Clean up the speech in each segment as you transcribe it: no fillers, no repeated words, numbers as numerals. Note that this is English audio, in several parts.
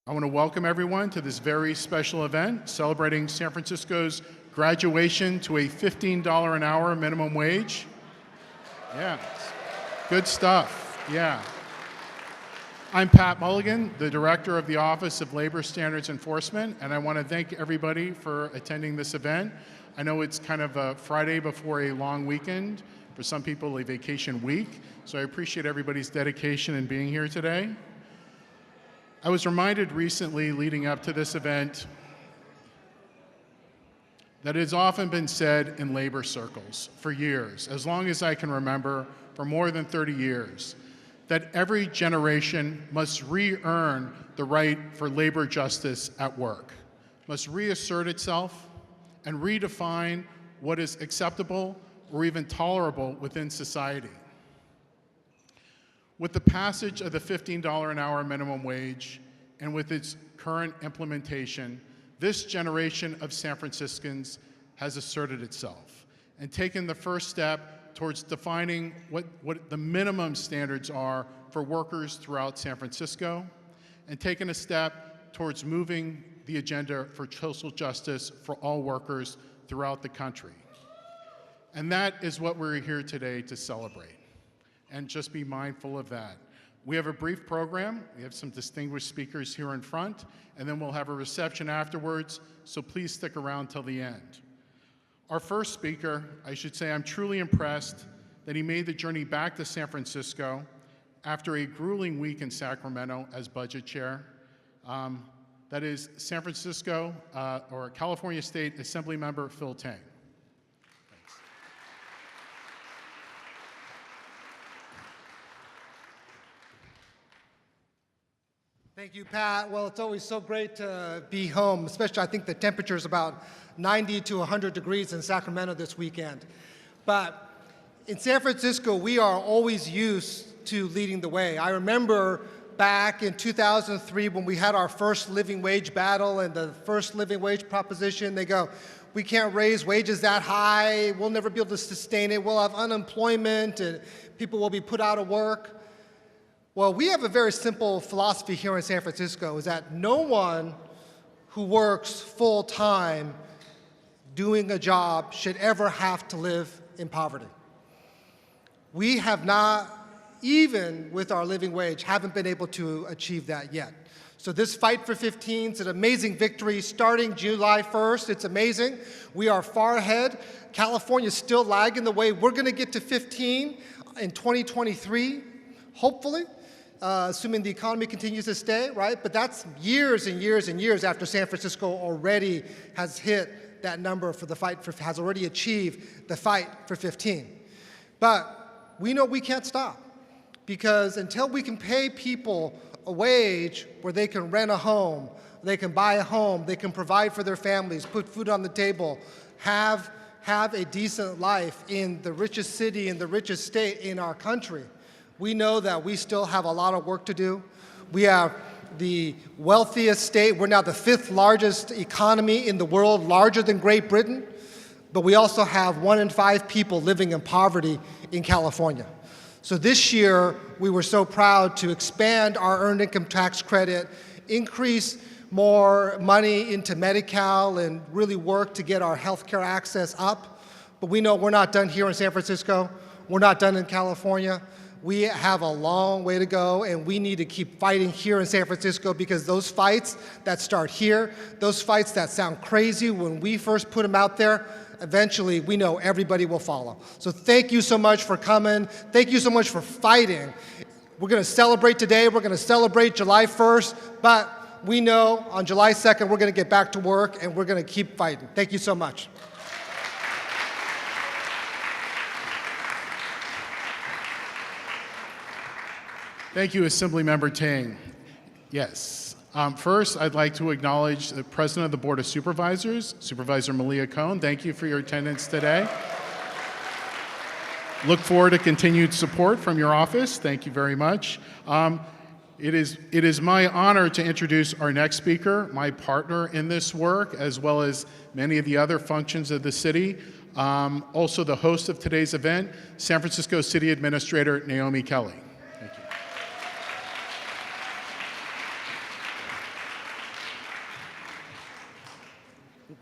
I want to welcome everyone to this very special event celebrating San Francisco's graduation to a $15 an hour minimum wage. Yeah, good stuff, yeah. I'm Pat Mulligan, the Director of the Office of Labor Standards Enforcement, and I want to thank everybody for attending this event. I know it's kind of a Friday before a long weekend, for some people a vacation week, so I appreciate everybody's dedication in being here today. I was reminded recently, leading up to this event, that it has often been said in labor circles for years, as long as I can remember, for more than 30 years, that every generation must re-earn the right for labor justice at work, must reassert itself and redefine what is acceptable or even tolerable within society. With the passage of the $15 an hour minimum wage and with its current implementation, this generation of San Franciscans has asserted itself and taken the first step towards defining what the minimum standards are for workers throughout San Francisco, and taken a step towards moving the agenda for social justice for all workers throughout the country. And that is what we're here today to celebrate. And just be mindful of that. We have a brief program. We have some distinguished speakers here in front, and then we'll have a reception afterwards, so please stick around till the end. Our first speaker, I should say I'm truly impressed that he made the journey back to San Francisco after a grueling week in Sacramento as budget chair. That is San Francisco, or California State Assembly Member Phil Tang. Thank you, Pat. Well, it's always so great to be home, especially I think the temperature is about 90 to 100 degrees in Sacramento this weekend. But in San Francisco, we are always used to leading the way. I remember back in 2003 when we had our first living wage battle and the first living wage proposition, they go, we can't raise wages that high, we'll never be able to sustain it, we'll have unemployment and people will be put out of work. Well, we have a very simple philosophy here in San Francisco, is that no one who works full-time doing a job should ever have to live in poverty. We have not, even with our living wage, haven't been able to achieve that yet. So this fight for 15 is an amazing victory starting July 1st. It's amazing. We are far ahead. California is still lagging the way. We're going to get to 15 in 2023, hopefully. Assuming the economy continues to stay, right? But that's years and years and years after San Francisco already has hit that number for the fight for, has already achieved the fight for 15. But we know we can't stop, because until we can pay people a wage where they can rent a home, they can buy a home, they can provide for their families, put food on the table, have a decent life in the richest city, in the richest state in our country, we know that we still have a lot of work to do. We have the wealthiest state. We're now the 5th largest economy in the world, larger than Great Britain. But we also have 1 in 5 people living in poverty in California. So this year, we were so proud to expand our earned income tax credit, increase more money into Medi-Cal, and really work to get our healthcare access up. But we know we're not done here in San Francisco. We're not done in California. We have a long way to go, and we need to keep fighting here in San Francisco, because those fights that start here, those fights that sound crazy when we first put them out there, eventually we know everybody will follow. So thank you so much for coming. Thank you so much for fighting. We're going to celebrate today. We're going to celebrate July 1st, but we know on July 2nd we're going to get back to work, and we're going to keep fighting. Thank you so much. Thank you, Assemblymember Tang. Yes. First, I'd like to acknowledge the President of the Board of Supervisors, Supervisor Malia Cohn. Thank you for your attendance today. Look forward to continued support from your office. Thank you very much. It is my honor to introduce our next speaker, my partner in this work, as well as many of the other functions of the city. Also the host of today's event, San Francisco City Administrator Naomi Kelly. Thank you.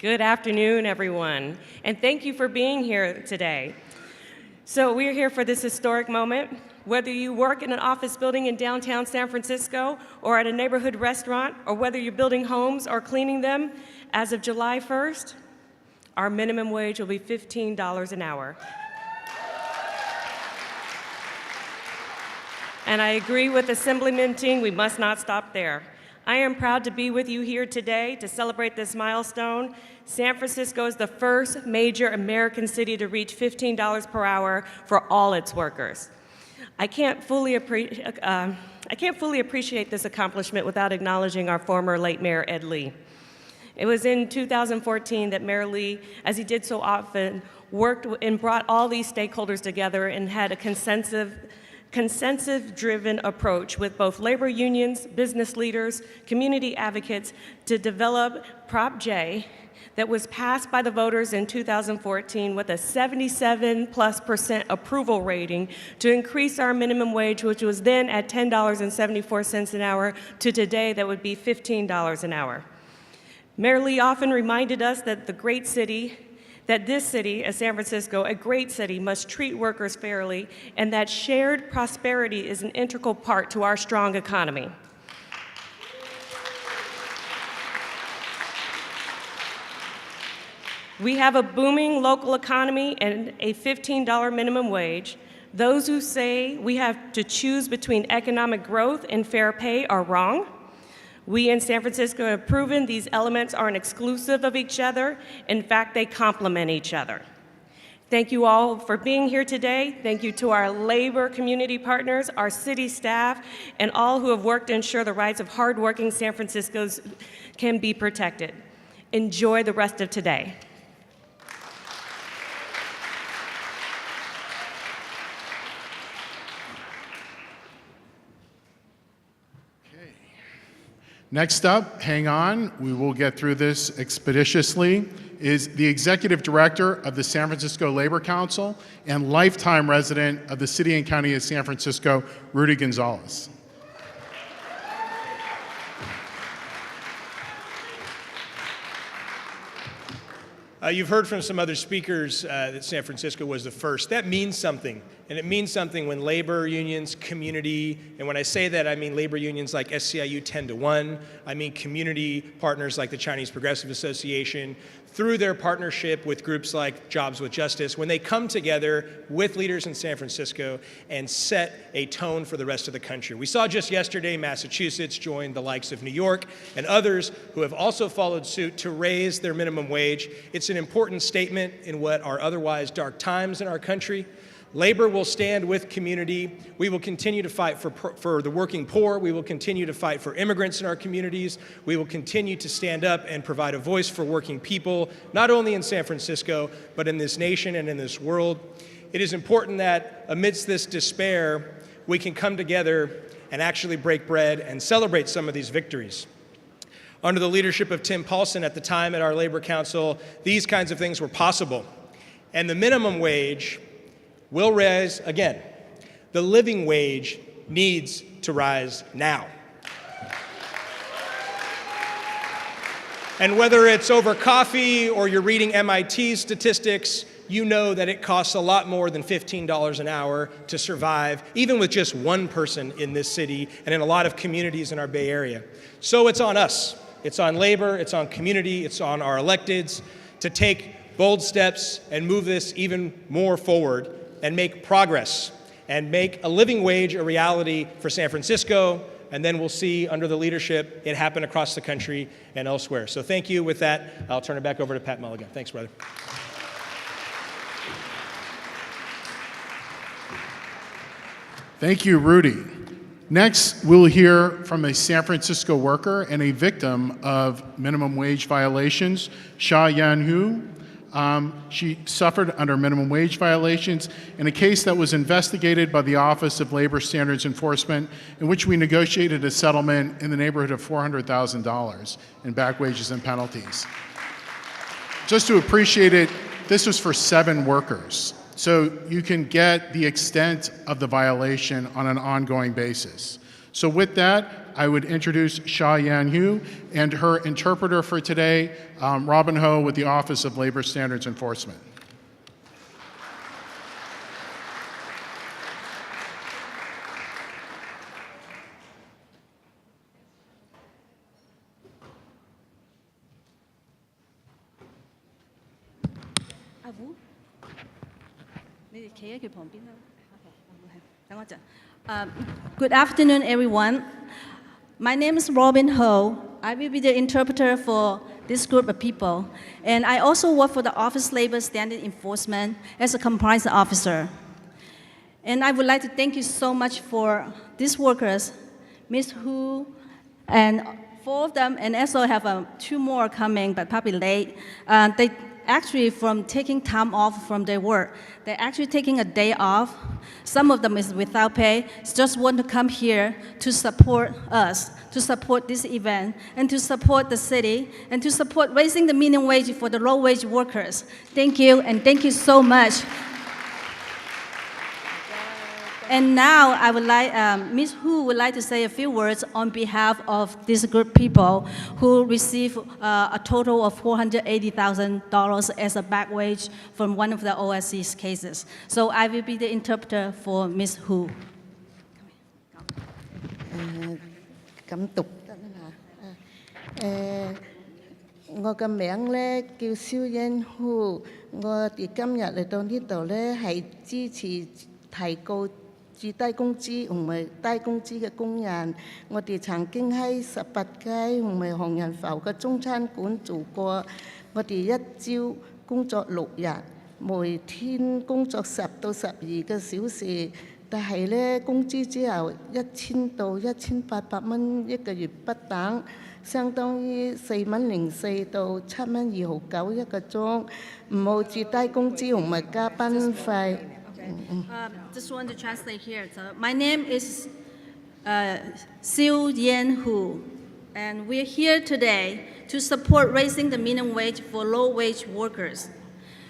Good afternoon, everyone, and thank you for being here today. So we're here for this historic moment. Whether you work in an office building in downtown San Francisco or at a neighborhood restaurant, or whether you're building homes or cleaning them, as of July 1st, our minimum wage will be $15 an hour. And I agree with Assemblyman Ting, we must not stop there. I am proud to be with you here today to celebrate this milestone. San Francisco is the first major American city to reach $15 per hour for all its workers. I can't fully appreciate this accomplishment without acknowledging our former late Mayor Ed Lee. It was in 2014 that Mayor Lee, as he did so often, worked and brought all these stakeholders together and had a consensus-driven approach with both labor unions, business leaders, community advocates to develop Prop J that was passed by the voters in 2014 with a 77+% approval rating to increase our minimum wage, which was then at $10.74 an hour, to today that would be $15 an hour. Mayor Lee often reminded us that this city, as San Francisco, a great city, must treat workers fairly, and that shared prosperity is an integral part to our strong economy. We have a booming local economy and a $15 minimum wage. Those who say we have to choose between economic growth and fair pay are wrong. We in San Francisco have proven these elements aren't exclusive of each other. In fact, they complement each other. Thank you all for being here today. Thank you to our labor community partners, our city staff, and all who have worked to ensure the rights of hardworking San Franciscans can be protected. Enjoy the rest of today. Next up, hang on, we will get through this expeditiously, is the Executive Director of the San Francisco Labor Council and lifetime resident of the City and County of San Francisco, Rudy Gonzalez. You've heard from some other speakers that San Francisco was the first. That means something, and it means something when labor unions, community, and when I say that, I mean labor unions like SEIU 10-1, I mean community partners like the Chinese Progressive Association, through their partnership with groups like Jobs with Justice, when they come together with leaders in San Francisco and set a tone for the rest of the country. We saw just yesterday Massachusetts join the likes of New York and others who have also followed suit to raise their minimum wage. It's an important statement in what are otherwise dark times in our country. Labor will stand with community. We will continue to fight for the working poor. We will continue to fight for immigrants in our communities. We will continue to stand up and provide a voice for working people, not only in San Francisco, but in this nation and in this world. It is important that amidst this despair, we can come together and actually break bread and celebrate some of these victories. Under the leadership of Tim Paulson at the time at our Labor Council, these kinds of things were possible. And the minimum wage will rise again. The living wage needs to rise now. And whether it's over coffee or you're reading MIT statistics, you know that it costs a lot more than $15 an hour to survive, even with just one person in this city and in a lot of communities in our Bay Area. So it's on us. It's on labor, it's on community, it's on our electeds to take bold steps and move this even more forward and make progress and make a living wage a reality for San Francisco, and then we'll see under the leadership it happen across the country and elsewhere. So thank you. With that, I'll turn it back over to Pat Mulligan. Thanks, brother. Thank you, Rudy. Next, we'll hear from a San Francisco worker and a victim of minimum wage violations, Sha Yan Hu. She suffered under minimum wage violations in a case that was investigated by the Office of Labor Standards Enforcement, in which we negotiated a settlement in the neighborhood of $400,000 in back wages and penalties. Just to appreciate it, this was for 7 workers. So you can get the extent of the violation on an ongoing basis. So with that, I would introduce Sha Yan Hu and her interpreter for today, Robin Ho with the Office of Labor Standards Enforcement. Good afternoon, everyone. My name is Robin Ho. I will be the interpreter for this group of people. And I also work for the Office of Labor Standard Enforcement as a compliance officer. And I would like to thank you so much for these workers, Ms. Hu, and 4 of them, and also have 2 more coming, but probably late. They actually from taking time off from their work. They're actually taking a day off. Some of them is without pay, just want to come here to support us, to support this event, and to support the city, and to support raising the minimum wage for the low-wage workers. Thank you, and thank you so much. And now I would like, Ms. Hu would like to say a few words on behalf of this group of people who receive a total of $480,000 as a back wage from one of the OSC's cases. So I will be the interpreter for Ms. Hu. 咁讀得啦嚇。我嘅名咧叫蕭欣呼，我哋今日嚟到呢度咧係支持提高最低工資同埋低工資嘅工人。我哋曾經喺18街同埋紅人浮嘅中餐館做過，我哋一朝工作6日，每天工作10到12個小時。但係咧，工資只有1000到1800蚊一個月不等，相當於4蚊04到7蚊2毫9一個鐘，冇最低工資同埋加班費。Just want to translate here. So my name is Siu Yan Hu, and we're here today to support raising the minimum wage for low-wage workers.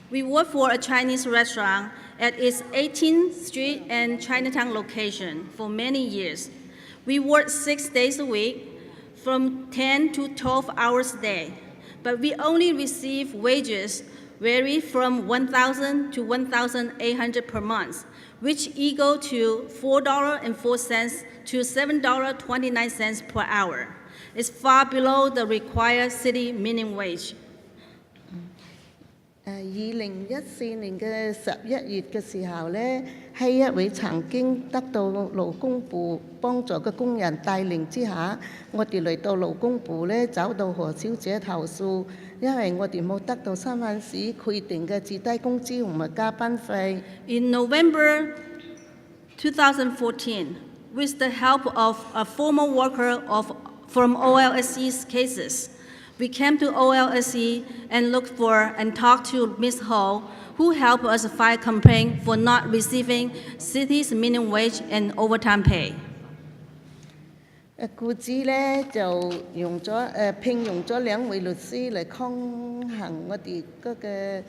We work for a Chinese restaurant at its 18th Street and Chinatown location for many years. We work 6 days a week, from 10 to 12 hours a day, but we only receive wages vary from $1,000 to $1,800 per month, which equal to $4.04 to $7.29 per hour. It's far below the required city minimum wage. 2014年嘅11月嘅時候咧，喺一位曾經得到勞工部幫助嘅工人帶領之下，我哋嚟到勞工部咧，找到何小姐投訴，因為我哋冇得到三藩市規定嘅最低工資同埋加班費。In November 2014, with the help of a former worker from OLSE's cases, we came to OLSE and looked for and talked to Ms. Ho, who helped us file a complaint for not receiving city's minimum wage and overtime pay. 僱主咧就聘用咗2位律師嚟抗衡我哋嗰個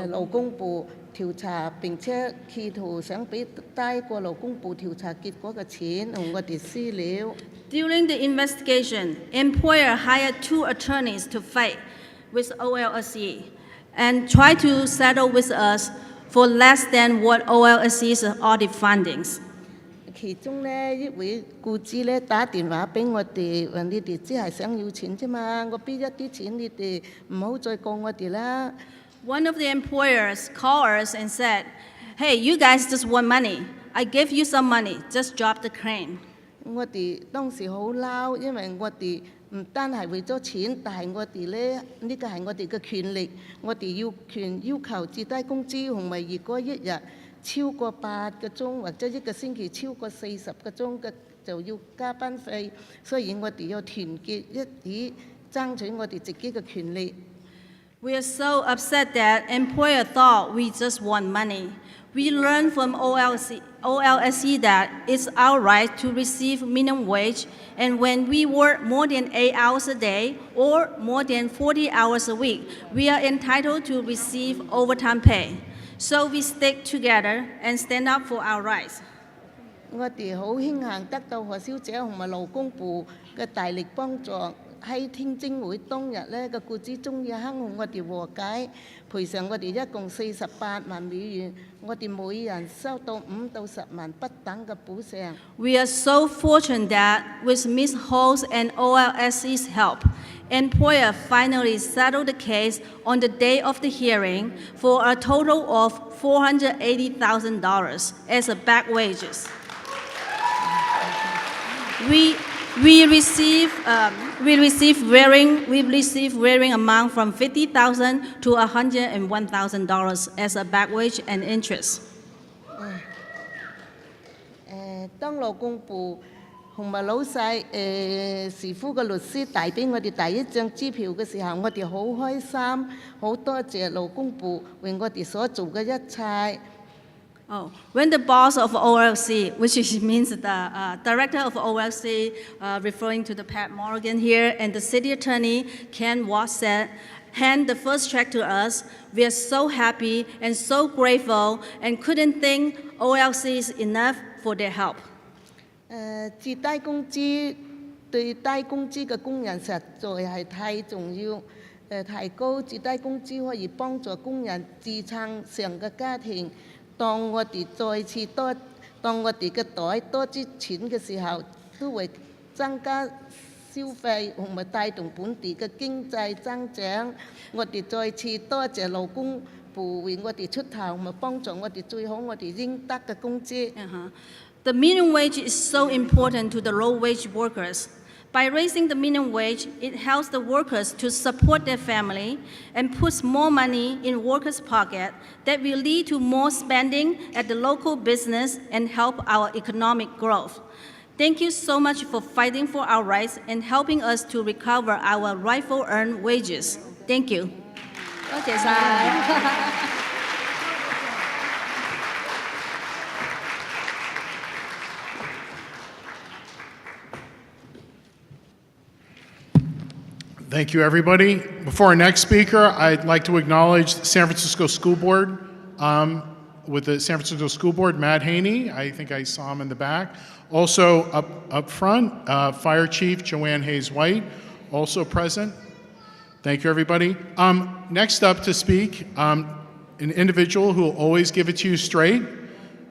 勞工部調查，並且企圖想俾低過勞工部調查結果嘅錢同我哋私了。During the investigation, employer hired 2 attorneys to fight with OLSE and tried to settle with us for less than what OLSE's audit findings. 其中咧一位僱主咧打電話俾我哋，話你哋只係想要錢啫嘛，我俾一啲錢你哋，唔好再告我哋啦。One of the employers called us and said, "Hey, you guys just want money. I gave you some money. Just drop the claim." 我哋當時好嬲，因為我哋唔單係為咗錢，但係我哋咧呢個係我哋嘅權利，我哋要求最低工資，同埋如果一日超過8個鐘，或者一個星期超過40個鐘嘅，就要加班費，所以我哋要團結一起爭取我哋自己嘅權利。We are so upset that employer thought we just want money. We learned from OLSE that it's our right to receive minimum wage, and when we work more than 8 hours a day or more than 40 hours a week, we are entitled to receive overtime pay. So we stick together and stand up for our rights. 我哋好慶幸得到何小姐同埋勞工部嘅大力幫助，喺聽證會當日咧嘅僱主終於肯同我哋和解，賠償我哋一共48萬美元，我哋每人收到5到10萬不等嘅補償。We are so fortunate that with Ms. Ho's and OLSC's help, employer finally settled the case on the day of the hearing for a total of $480,000 as a back wages. We receive varying amount from $50,000 to $101,000 as a back wage and interest. 當勞工部同埋老細時夫嘅律師遞俾我哋第一張支票嘅時候，我哋好開心，好多謝勞工部為我哋所做嘅一切。Oh, when the boss of OLC, which means the director of OLC, referring to the Pat Morgan here, and the city attorney, Ken Watts, said, hand the first check to us, we are so happy and so grateful and couldn't thank OLCs enough for their help. 至低工資對低工資嘅工人實在係太重要。提高至低工資可以幫助工人支撐成個家庭。當我哋嘅袋多啲錢嘅時候，都會增加消費同埋帶動本地嘅經濟增長。我哋再次多謝勞工部為我哋出頭，同埋幫助我哋最好我哋應得嘅工資。The minimum wage is so important to the low-wage workers. By raising the minimum wage, it helps the workers to support their family and puts more money in workers' pocket that will lead to more spending at the local business and help our economic growth. Thank you so much for fighting for our rights and helping us to recover our rightful earned wages. Thank you. Okay, bye. Thank you, everybody. Before our next speaker, I'd like to acknowledge the San Francisco School Board. With the San Francisco School Board, Matt Haney, I think I saw him in the back. Also up front, Fire Chief Joanne Hayes-White, also present. Thank you, everybody. Next up to speak, an individual who will always give it to you straight,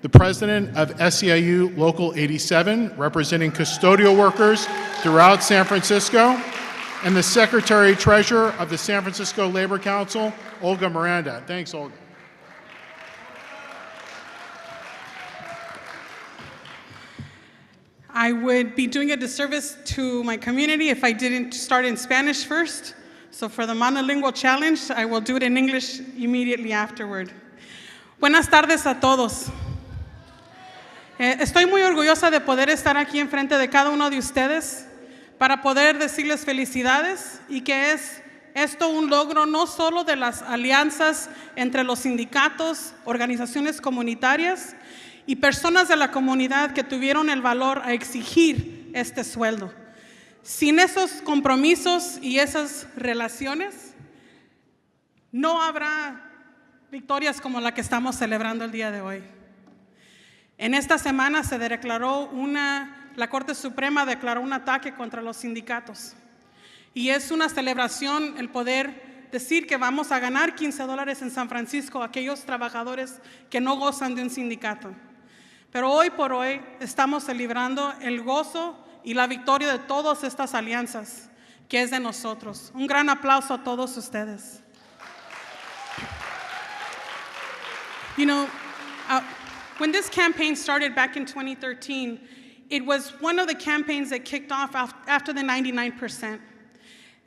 the president of SEIU Local 87, representing custodial workers throughout San Francisco, and the Secretary-Treasurer of the San Francisco Labor Council, Olga Miranda. Thanks, Olga. I would be doing a disservice to my community if I didn't start in Spanish first. So for the monolingual challenge, I will do it in English immediately afterward. Buenas tardes a todos. Estoy muy orgullosa de poder estar aquí enfrente de cada uno de ustedes para poder decirles felicidades y que es esto un logro no solo de las alianzas entre los sindicatos, organizaciones comunitarias y personas de la comunidad que tuvieron el valor a exigir este sueldo. Sin esos compromisos y esas relaciones, no habrá victorias como la que estamos celebrando el día de hoy. En esta semana se declaró la Corte Suprema declaró un ataque contra los sindicatos. Y es una celebración el poder decir que vamos a ganar $15 en San Francisco a aquellos trabajadores que no gozan de un sindicato. Pero hoy por hoy estamos celebrando el gozo y la victoria de todas estas alianzas, que es de nosotros. Un gran aplauso a todos ustedes. You know, when this campaign started back in 2013, it was one of the campaigns that kicked off after the 99%.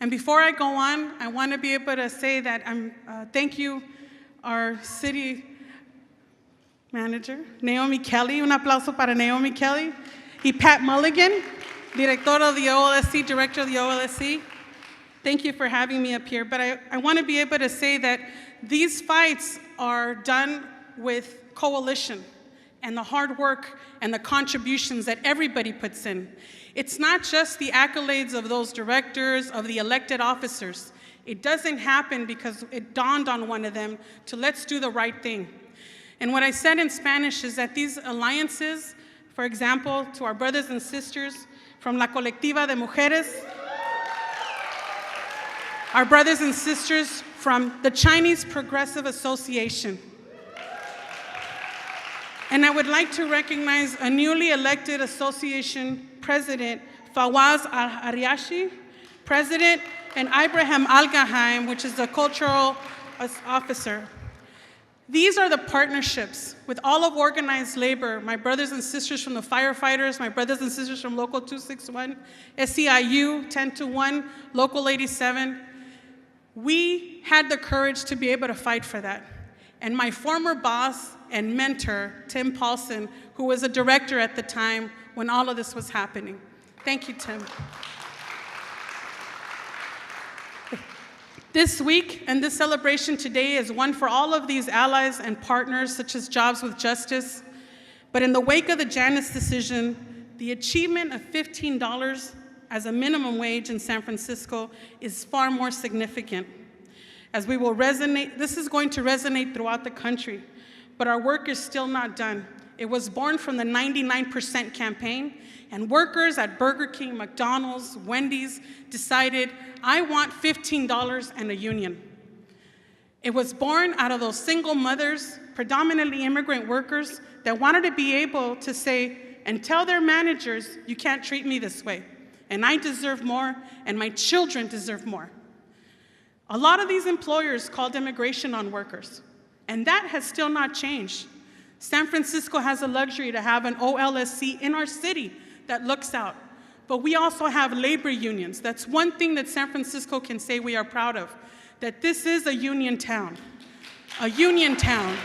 And before I go on, I want to be able to say that thank you, our city manager, Naomi Kelly. Un aplauso para Naomi Kelly. Y Pat Mulligan, director of the OLSC, director of the OLSC. Thank you for having me up here. But I want to be able to say that these fights are done with coalition and the hard work and the contributions that everybody puts in. It's not just the accolades of those directors, of the elected officers. It doesn't happen because it dawned on one of them to let's do the right thing. And what I said in Spanish is that these alliances For example, to our brothers and sisters from La Colectiva de Mujeres, our brothers and sisters from the Chinese Progressive Association. And I would like to recognize a newly elected association president, Fawaz Al-Ariashi, president, and Ibrahim Al-Gahaim, which is the cultural officer. These are the partnerships with all of organized labor, my brothers and sisters from the firefighters, my brothers and sisters from Local 261, SEIU, 10-1, Local 87. We had the courage to be able to fight for that. And my former boss and mentor, Tim Paulson, who was a director at the time when all of this was happening. Thank you, Tim. This week and this celebration today is one for all of these allies and partners, such as Jobs with Justice. But in the wake of the Janus decision, the achievement of $15 as a minimum wage in San Francisco is far more significant. As we will resonate, this is going to resonate throughout the country, but our work is still not done. It was born from the 99% campaign, and workers at Burger King, McDonald's, Wendy's decided, I want $15 and a union. It was born out of those single mothers, predominantly immigrant workers, that wanted to be able to say and tell their managers, you can't treat me this way, and I deserve more, and my children deserve more. A lot of these employers called immigration on workers, and that has still not changed. San Francisco has the luxury to have an OLSC in our city that looks out. But we also have labor unions. That's one thing that San Francisco can say we are proud of, that this is a union town. A union town.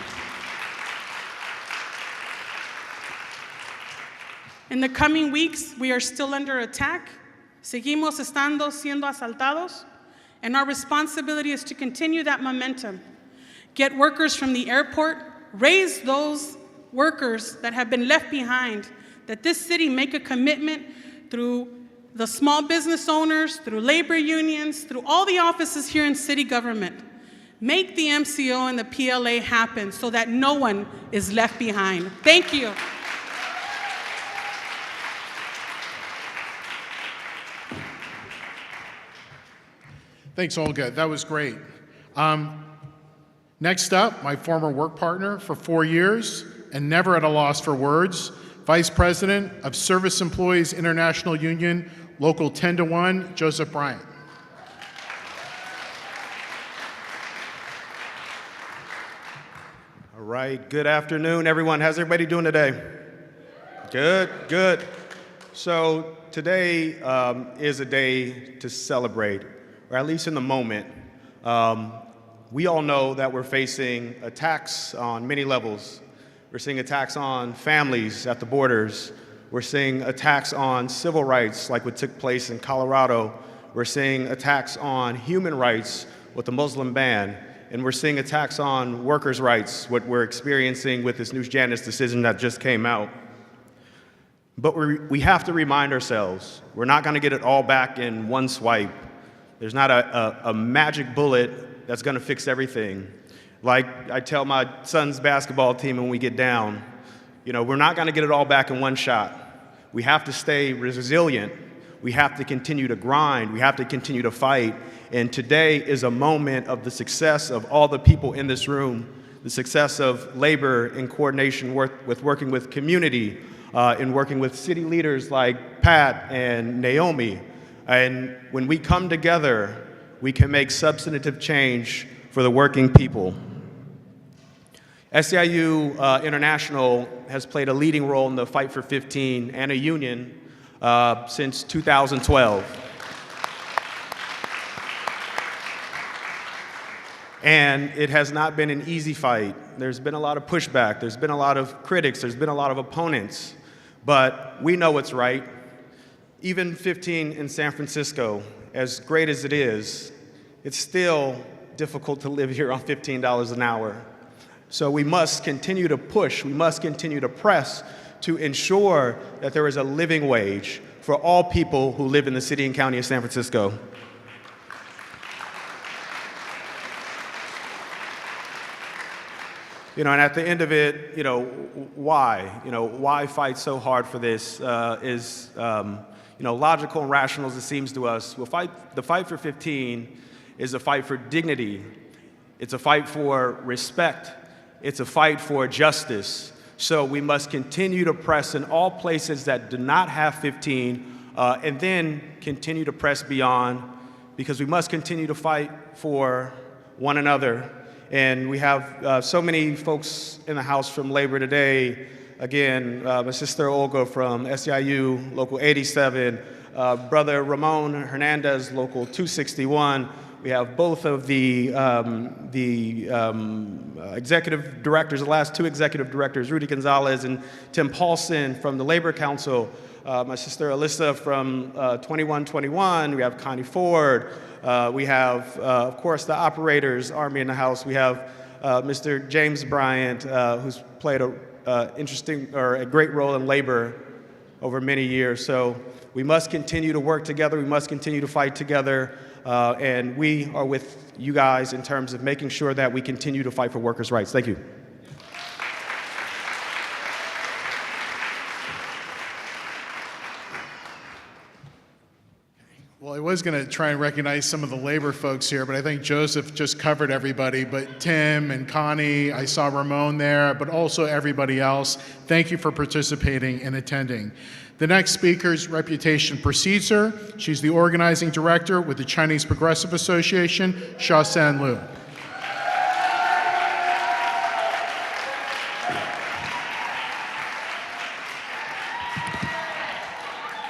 In the coming weeks, we are still under attack. Seguimos estando siendo asaltados. And our responsibility is to continue that momentum. Get workers from the airport, raise those workers that have been left behind, that this city make a commitment through the small business owners, through labor unions, through all the offices here in city government. Make the MCO and the PLA happen so that no one is left behind. Thank you. Thanks, Olga. That was great. Next up, my former work partner for 4 years and never at a loss for words, Vice President of Service Employees International Union, Local 10-1, Joseph Bryant. All right, good afternoon, everyone. How's everybody doing today? Good, good. So today is a day to celebrate, or at least in the moment. We all know that we're facing attacks on many levels. We're seeing attacks on families at the borders. We're seeing attacks on civil rights, like what took place in Colorado. We're seeing attacks on human rights with the Muslim ban. And we're seeing attacks on workers' rights, what we're experiencing with this new Janus decision that just came out. But we have to remind ourselves, we're not going to get it all back in one swipe. There's not a magic bullet that's going to fix everything. Like I tell my son's basketball team when we get down, we're not going to get it all back in one shot. We have to stay resilient. We have to continue to grind. We have to continue to fight. And today is a moment of the success of all the people in this room, the success of labor in coordination with working with community, in working with city leaders like Pat and Naomi. And when we come together, we can make substantive change for the working people. SEIU International has played a leading role in the fight for 15 and a union since 2012. And it has not been an easy fight. There's been a lot of pushback. There's been a lot of critics. There's been a lot of opponents. But we know what's right. Even 15 in San Francisco, as great as it is, it's still difficult to live here on $15 an hour. So we must continue to push, we must continue to press to ensure that there is a living wage for all people who live in the city and county of San Francisco. You know, and at the end of it, you know, why? You know, why fight so hard for this is, you know, logical and rational as it seems to us. The fight for 15 is a fight for dignity. It's a fight for respect. It's a fight for justice. So we must continue to press in all places that do not have 15, and then continue to press beyond, because we must continue to fight for one another. And we have so many folks in the house from labor today. Again, my sister Olga from SEIU, Local 87, Brother Ramon Hernandez, Local 261. We have both of the executive directors, the last two executive directors, Rudy Gonzalez and Tim Paulson from the Labor Council. My sister Alyssa from 2121. We have Connie Ford. We have, of course, the operators, Army in the house. We have Mr. James Bryant, who's played a great role in labor over many years. So we must continue to work together. We must continue to fight together. And we are with you guys in terms of making sure that we continue to fight for workers' rights. Thank you. Well, I was going to try and recognize some of the labor folks here, but I think Joseph just covered everybody. But Tim and Connie, I saw Ramon there, but also everybody else. Thank you for participating and attending. The next speaker's reputation precedes her. She's the organizing director with the Chinese Progressive Association, Xia San Lu.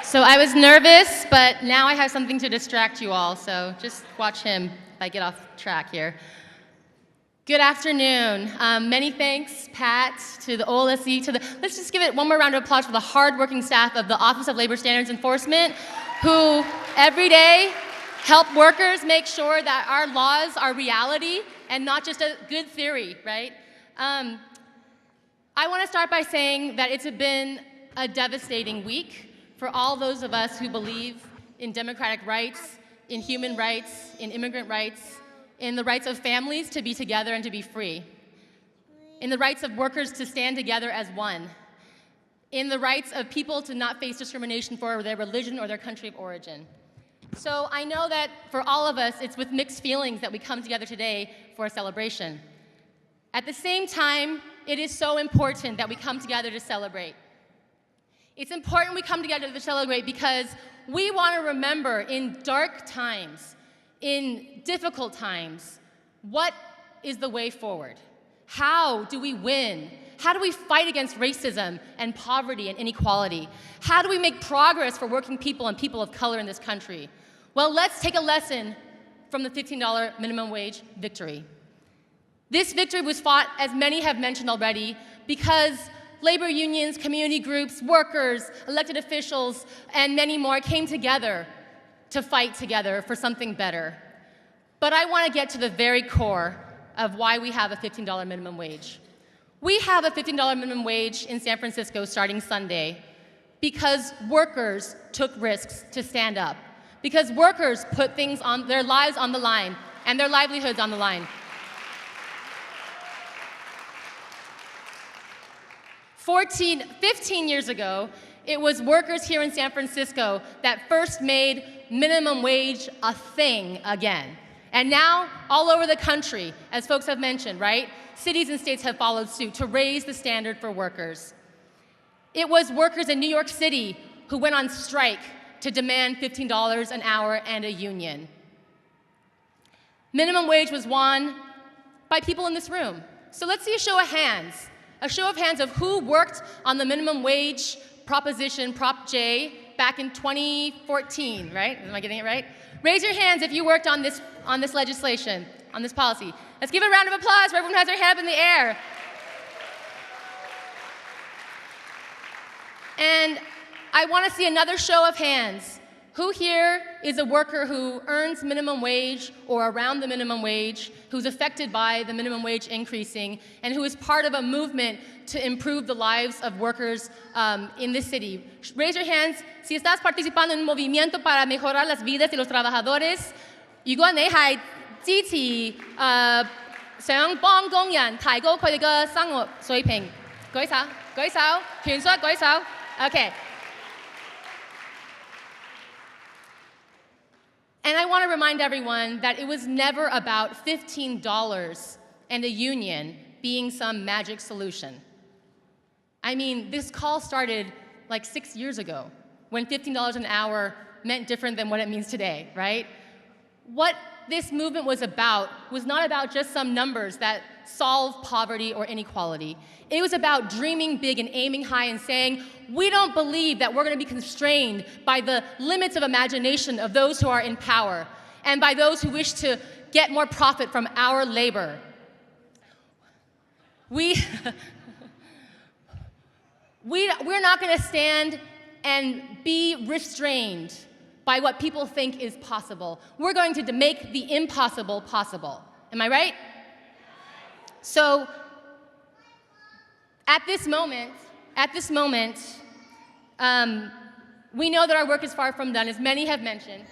So I was nervous, but now I have something to distract you all, so just watch him if I get off track here. Good afternoon. Many thanks, Pat, to the OLSE, let's just give it one more round of applause for the hardworking staff of the Office of Labor Standards Enforcement, who every day help workers make sure that our laws are reality and not just a good theory, right? I want to start by saying that it's been a devastating week for all those of us who believe in democratic rights, in human rights, in immigrant rights, in the rights of families to be together and to be free, in the rights of workers to stand together as one, in the rights of people to not face discrimination for their religion or their country of origin. So I know that for all of us, it's with mixed feelings that we come together today for a celebration. At the same time, it is so important that we come together to celebrate. It's important we come together to celebrate because we want to remember in dark times, in difficult times, what is the way forward? How do we win? How do we fight against racism and poverty and inequality? How do we make progress for working people and people of color in this country? Well, let's take a lesson from the $15 minimum wage victory. This victory was fought, as many have mentioned already, because labor unions, community groups, workers, elected officials, and many more came together to fight together for something better. But I want to get to the very core of why we have a $15 minimum wage. We have a $15 minimum wage in San Francisco starting Sunday because workers took risks to stand up, because workers put things on their lives on the line and their livelihoods on the line. 15 years ago, it was workers here in San Francisco that first made minimum wage a thing again. And now, all over the country, as folks have mentioned, right? Cities and states have followed suit to raise the standard for workers. It was workers in New York City who went on strike to demand $15 an hour and a union. Minimum wage was won by people in this room. So let's see a show of hands. A show of hands of who worked on the minimum wage proposition, Prop J, back in 2014, right? Am I getting it right? Raise your hands if you worked on this legislation, on this policy. Let's give a round of applause for everyone who has their hand up in the air. And I want to see another show of hands. Who here is a worker who earns minimum wage or around the minimum wage, who's affected by the minimum wage increasing, and who is part of a movement to improve the lives of workers in this city? Raise your hands si estás participando en un movimiento para mejorar las vidas de los trabajadores. 如果你係支持想幫工人提高佢哋嘅生活水平？舉手，舉手，全數舉手。Okay. And I want to remind everyone that it was never about $15 and a union being some magic solution. I mean, this call started like 6 years ago when $15 an hour meant different than what it means today, right? What this movement was not about just some numbers that solve poverty or inequality. It was about dreaming big and aiming high and saying, we don't believe that we're going to be constrained by the limits of imagination of those who are in power and by those who wish to get more profit from our labor. We're not going to stand and be restrained by what people think is possible. We're going to make the impossible possible. Am I right? So, at this moment, we know that our work is far from done, as many have mentioned.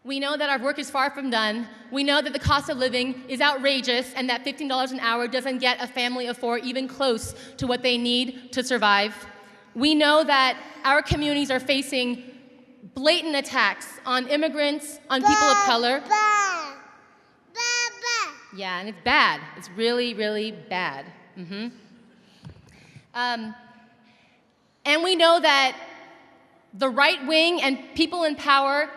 We know that our work is far from done. We know that the cost of living is outrageous and that $15 an hour doesn't get a family of 4 even close to what they need to survive. We know that our communities are facing blatant attacks on immigrants, on people of color. Yeah, and it's bad. It's really, really bad. And we know that the right wing and people in power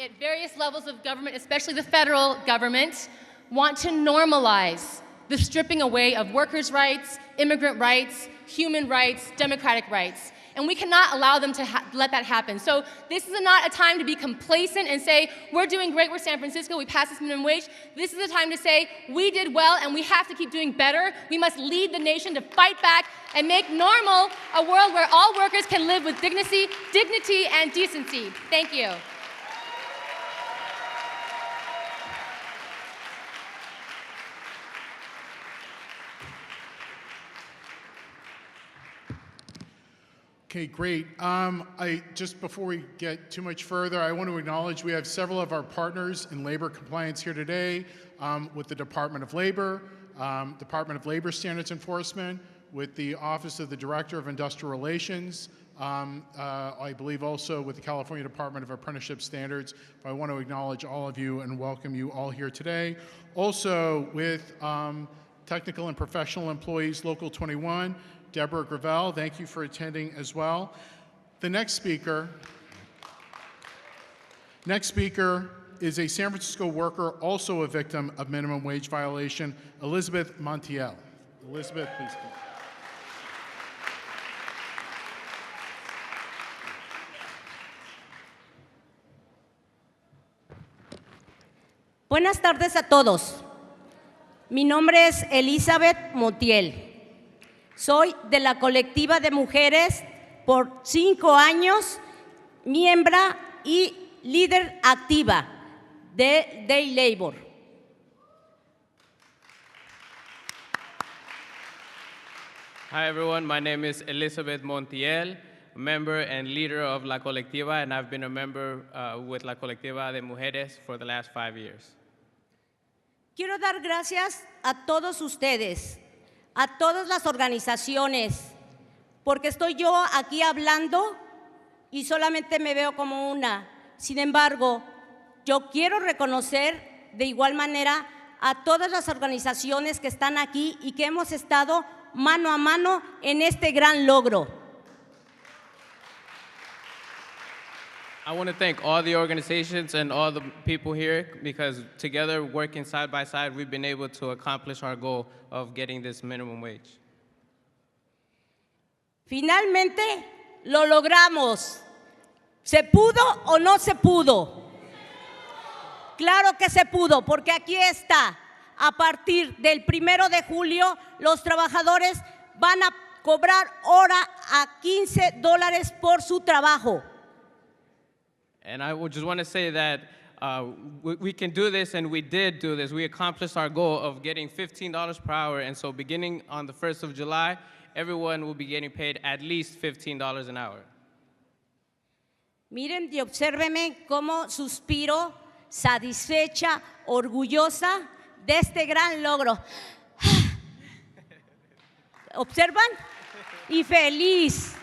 at various levels of government, especially the federal government, want to normalize the stripping away of workers' rights, immigrant rights, human rights, democratic rights. And we cannot allow them to let that happen. So this is not a time to be complacent and say, we're doing great, we're San Francisco, we passed this minimum wage. This is a time to say, we did well and we have to keep doing better. We must lead the nation to fight back and make normal a world where all workers can live with dignity and decency. Thank you. Okay, great. Just before we get too much further, I want to acknowledge we have several of our partners in labor compliance here today with the Department of Labor Standards Enforcement, with the Office of the Director of Industrial Relations, I believe also with the California Department of Apprenticeship Standards. But I want to acknowledge all of you and welcome you all here today. Also with technical and professional employees, Local 21, Deborah Gravel, thank you for attending as well. The next speaker is a San Francisco worker, also a victim of minimum wage violation, Elizabeth Montiel. Elizabeth, please come. Buenas tardes a todos. Mi nombre es Elizabeth Montiel. Soy de la colectiva de mujeres por 5 años, miembro y líder activa de Day Labor. Hi everyone, my name is Elizabeth Montiel, a member and leader of La Colectiva, and I've been a member with La Colectiva de Mujeres for the last 5 years. Quiero dar gracias a todos ustedes, a todas las organizaciones, porque estoy yo aquí hablando y solamente me veo como una. Sin embargo, yo quiero reconocer de igual manera a todas las organizaciones que están aquí y que hemos estado mano a mano en este gran logro. I want to thank all the organizations and all the people here because together, working side by side, we've been able to accomplish our goal of getting this minimum wage. Finalmente, lo logramos. ¿Se pudo o no se pudo? Claro que se pudo, porque aquí está. A partir del 1 de julio, los trabajadores van a cobrar hora a $15 por su trabajo. And I just want to say that we can do this, and we did do this. We accomplished our goal of getting $15 per hour, and so beginning on the 1st of July, everyone will be getting paid at least $15 an hour. Miren y obsérvenme cómo suspiro satisfecha, orgullosa de este gran logro. ¿Observan? Y feliz.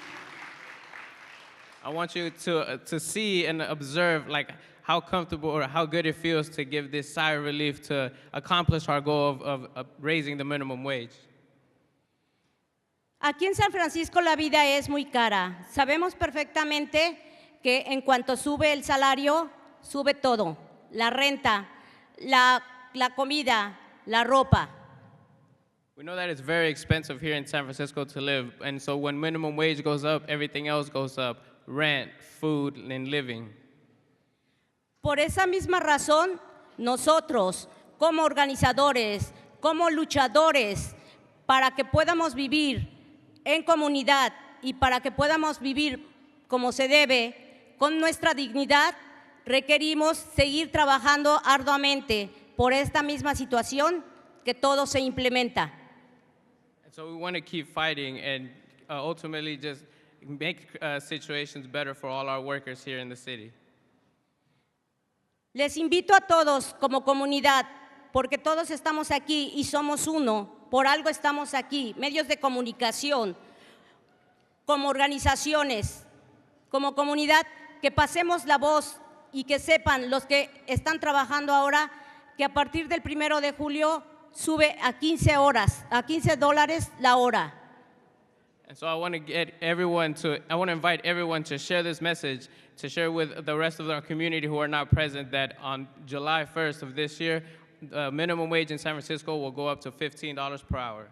I want you to see and observe like how comfortable or how good it feels to give this sigh of relief to accomplish our goal of raising the minimum wage. Aquí en San Francisco la vida es muy cara. Sabemos perfectamente que en cuanto sube el salario, sube todo. La renta, la comida, la ropa. We know that it's very expensive here in San Francisco to live, and so when minimum wage goes up, everything else goes up. Rent, food, and living. Por esa misma razón, nosotros, como organizadores, como luchadores, para que podamos vivir en comunidad y para que podamos vivir como se debe, con nuestra dignidad, requerimos seguir trabajando arduamente por esta misma situación que todo se implementa. And so we want to keep fighting and ultimately just make situations better for all our workers here in the city. Les invito a todos como comunidad, porque todos estamos aquí y somos uno, por algo estamos aquí, medios de comunicación, como organizaciones, como comunidad, que pasemos la voz y que sepan los que están trabajando ahora que a partir del 1 de julio sube a 15 horas, a $15 la hora. And so I want to invite everyone to share this message, to share with the rest of our community who are not present that on July 1st of this year, the minimum wage in San Francisco will go up to $15 per hour.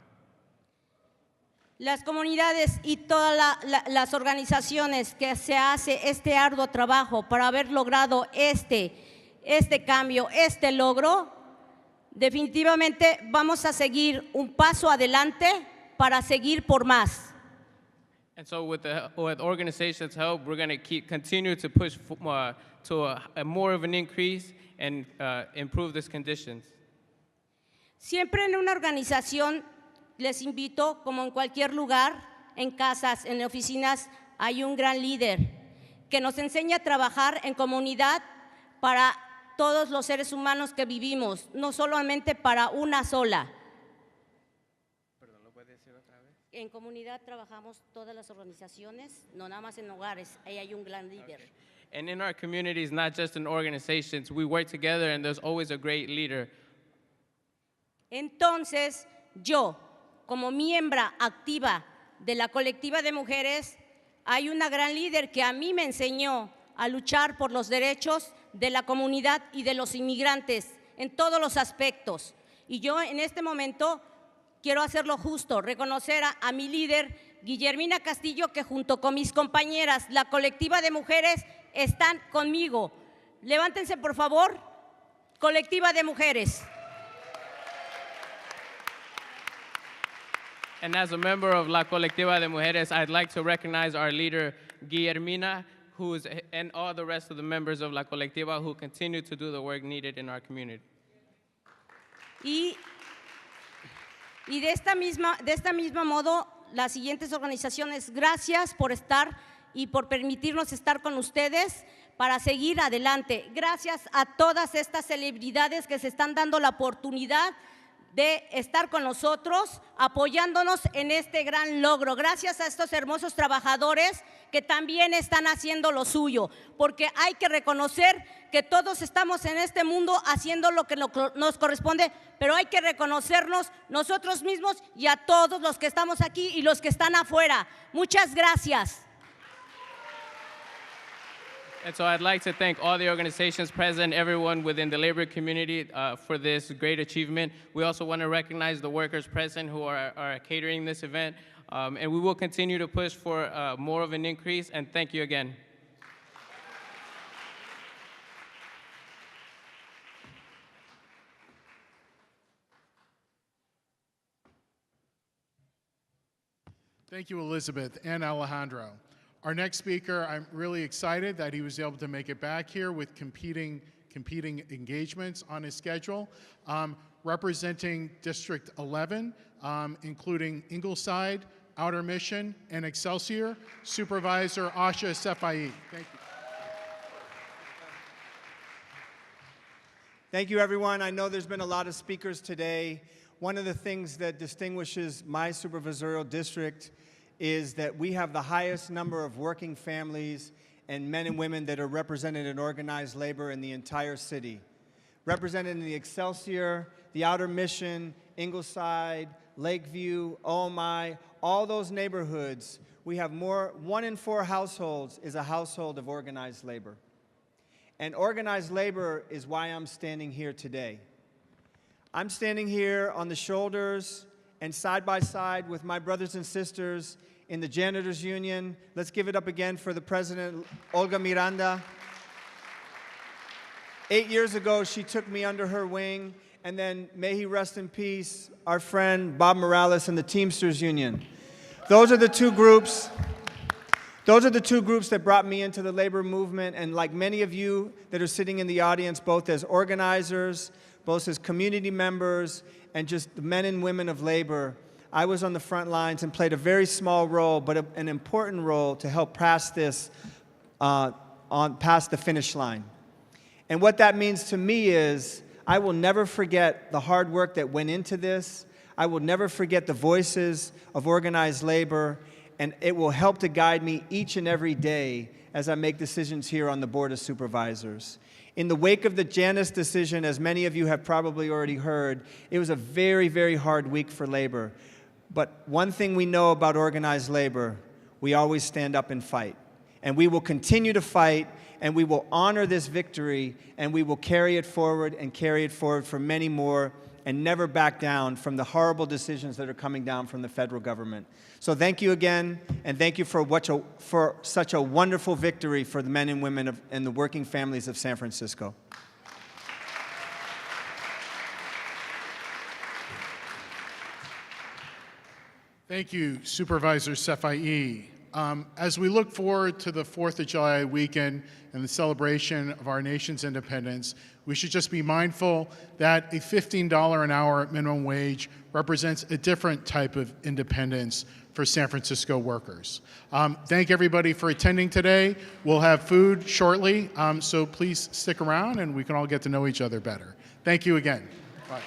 Las comunidades y todas las organizaciones que se hace este arduo trabajo para haber logrado este cambio, este logro, definitivamente vamos a seguir un paso adelante para seguir por más. And so with organizations' help, we're going to continue to push to a more of an increase and improve these conditions. Siempre en una organización, les invito, como en cualquier lugar, en casas, en oficinas, hay un gran líder que nos enseña a trabajar en comunidad para todos los seres humanos que vivimos, no solamente para una sola. En comunidad trabajamos todas las organizaciones, no nada más en hogares, ahí hay un gran líder. Okay. And in our communities, not just in organizations, we work together and there's always a great leader. Entonces, yo, como miembro activa de la colectiva de mujeres, hay una gran líder que a mí me enseñó a luchar por los derechos de la comunidad y de los inmigrantes en todos los aspectos. Y yo en este momento quiero hacerlo justo, reconocer a mi líder, Guillermina Castillo, que junto con mis compañeras, la colectiva de mujeres, están conmigo. Levántense, por favor, colectiva de mujeres. And as a member of La Colectiva de Mujeres, I'd like to recognize our leader, Guillermina, and all the rest of the members of La Colectiva who continue to do the work needed in our community. Y de esta misma modo, las siguientes organizaciones, gracias por estar y por permitirnos estar con ustedes para seguir adelante. Gracias a todas estas celebridades que se están dando la oportunidad de estar con nosotros, apoyándonos en este gran logro. Gracias a estos hermosos trabajadores que también están haciendo lo suyo, porque hay que reconocer que todos estamos en este mundo haciendo lo que nos corresponde, pero hay que reconocernos nosotros mismos y a todos los que estamos aquí y los que están afuera. Muchas gracias. And so I'd like to thank all the organizations present, everyone within the labor community for this great achievement. We also want to recognize the workers present who are catering this event. And we will continue to push for more of an increase, and thank you again. Thank you, Elizabeth and Alejandro. Our next speaker, I'm really excited that he was able to make it back here with competing engagements on his schedule. Representing District 11, including Ingleside, Outer Mission, and Excelsior, Supervisor Ahsha Safai. Thank you. Thank you, everyone. I know there's been a lot of speakers today. One of the things that distinguishes my supervisorial district is that we have the highest number of working families and men and women that are represented in organized labor in the entire city. Represented in the Excelsior, the Outer Mission, Ingleside, Lakeview, OMI, all those neighborhoods, we have 1 in 4 households is a household of organized labor. And organized labor is why I'm standing here today. I'm standing here on the shoulders and side by side with my brothers and sisters in the Janitors Union. Let's give it up again for the president, Olga Miranda. 8 years ago, she took me under her wing, and then may he rest in peace, our friend Bob Morales and the Teamsters Union. Those are the two groups that brought me into the labor movement, and like many of you that are sitting in the audience, both as organizers, both as community members, and just the men and women of labor, I was on the front lines and played a very small role, but an important role to help pass this past the finish line. And what that means to me is I will never forget the hard work that went into this. I will never forget the voices of organized labor, and it will help to guide me each and every day as I make decisions here on the Board of Supervisors. In the wake of the Janus decision, as many of you have probably already heard, it was a very, very hard week for labor. But one thing we know about organized labor, we always stand up and fight. And we will continue to fight, and we will honor this victory, and we will carry it forward and carry it forward for many more, and never back down from the horrible decisions that are coming down from the federal government. So thank you again, and thank you for such a wonderful victory for the men and women and the working families of San Francisco. Thank you, Supervisor Safai. As we look forward to the 4th of July weekend and the celebration of our nation's independence, we should just be mindful that a $15 an hour minimum wage represents a different type of independence for San Francisco workers. Thank everybody for attending today. We'll have food shortly, so please stick around and we can all get to know each other better. Thank you again. Bye.